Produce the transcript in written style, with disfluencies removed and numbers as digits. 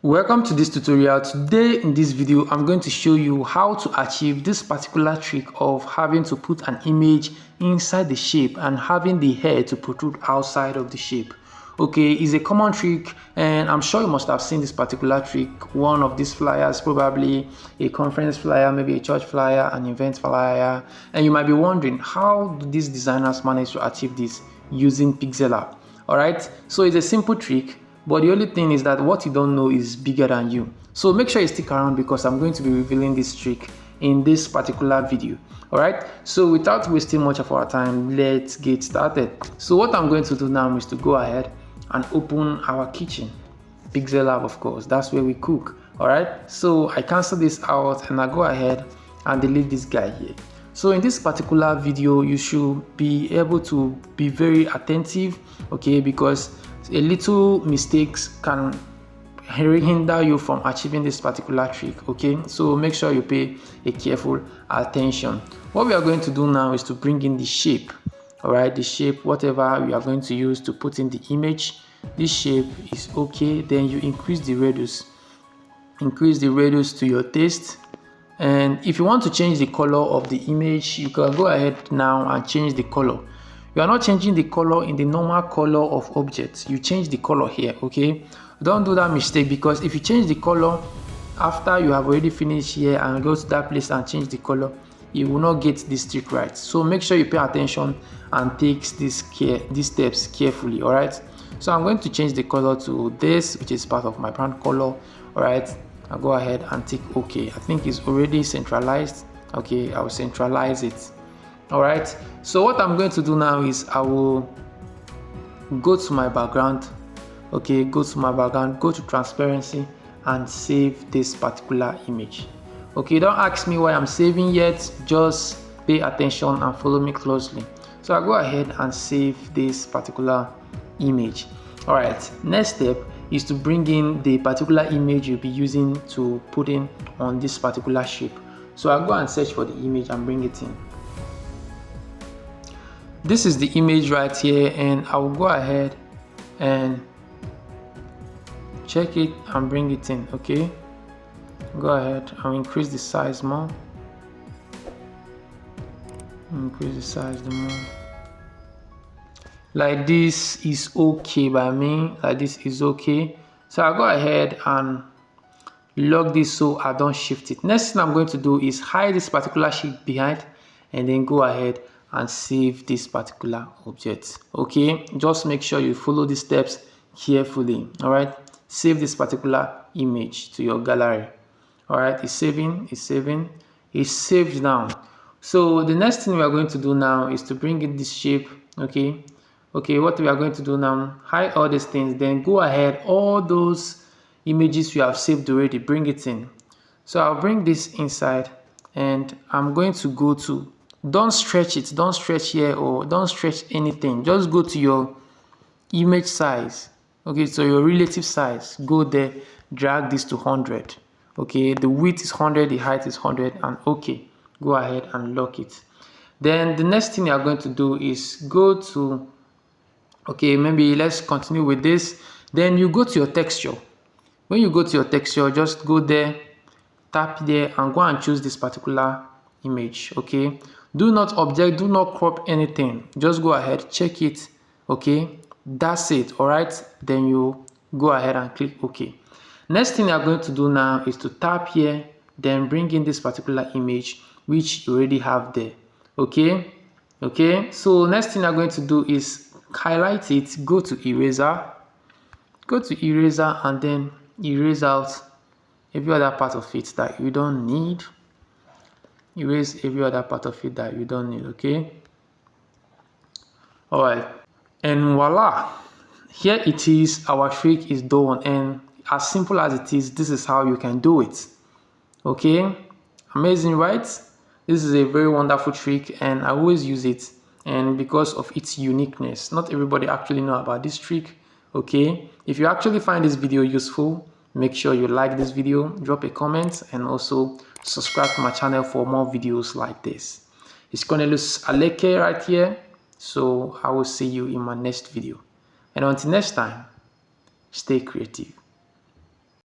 Welcome to this tutorial. Today in this video I'm going to show you how to achieve this particular trick of having to put an image inside the shape and having the hair to protrude outside of the shape. Okay, it's a common trick and I'm sure you must have seen this particular trick. One of these flyers, probably a conference flyer, maybe a church flyer, an event flyer, and you might be wondering, how do these designers manage to achieve this using Pixellab? Alright, so it's a simple trick, but the only thing is that what you don't know is bigger than you. So make sure you stick around because I'm going to be revealing this trick in this particular video. Alright, so without wasting much of our time, let's get started. So what I'm going to do now is to go ahead and open our kitchen. Pixellab, of course, that's where we cook. Alright, so I cancel this out and I go ahead and delete this guy here. So in this particular video, you should be able to be very attentive, okay, because a little mistakes can hinder you from achieving this particular trick, okay? So make sure you pay a careful attention. What we are going to do now is to bring in the shape, all right? The shape, whatever we are going to use to put in the image. This shape is okay. Then you increase the radius to your taste. And if you want to change the color of the image, you can go ahead now and change the color. You are not changing the color in the normal color of objects. You change the color here, okay? Don't do that mistake, because if you change the color after you have already finished here and go to that place and change the color, you will not get this trick right. So make sure you pay attention and take these steps carefully, all right? So I'm going to change the color to this, which is part of my brand color, all right? I'll go ahead and tick OK. I think it's already centralized. Okay, I'll centralize it. All right, so what I'm going to do now is I will go to my background. Okay, go to transparency and save this particular image. Okay, don't ask me why I'm saving yet, just pay attention and follow me closely. So I'll go ahead and save this particular image. All right, next step is to bring in the particular image you'll be using to put in on this particular shape. So I'll go and search for the image and bring it in. This is the image right here, and I will go ahead and check it and bring it in. Okay, go ahead and increase the size more. Increase the size the more. Like this is okay by me. Like this is okay. So I'll go ahead and lock this so I don't shift it. Next thing I'm going to do is hide this particular shape behind and then go ahead and save this particular object. Okay, just make sure you follow the steps carefully. All right, save this particular image to your gallery. All right, it's saved now. So the next thing we are going to do now is to bring in this shape. Okay, what we are going to do now, hide all these things, then go ahead, all those images you have saved already, bring it in. So I'll bring this inside and I'm going to go to, don't stretch it, don't stretch here or don't stretch anything, just go to your image size. Okay, so your relative size, go there, drag this to 100. Okay, the width is 100, the height is 100, and okay, go ahead and lock it. Then the next thing you are going to do is go to, okay, maybe let's continue with this. Then you go to your texture. When you go to your texture, just go there, tap there, and go and choose this particular image. Okay, do not object, do not crop anything, just go ahead, check it. Okay, that's it. All right, then you go ahead and click OK. Next thing you're going to do now is to tap here, then bring in this particular image which you already have there. Okay, so next thing you're going to do is highlight it, go to eraser, and then erase out every other part of it that you don't need. Erase every other part of it that you don't need. Okay, all right, and voila, here it is. Our trick is done, and as simple as it is, this is how you can do it. Okay, amazing, right? This is a very wonderful trick and I always use it, and because of its uniqueness, not everybody actually know about this trick. Okay, if you actually find this video useful, make sure you like this video, drop a comment, and also subscribe to my channel for more videos like this. It's Cornelius Aleke right here, so I will see you in my next video, and until next time, stay creative.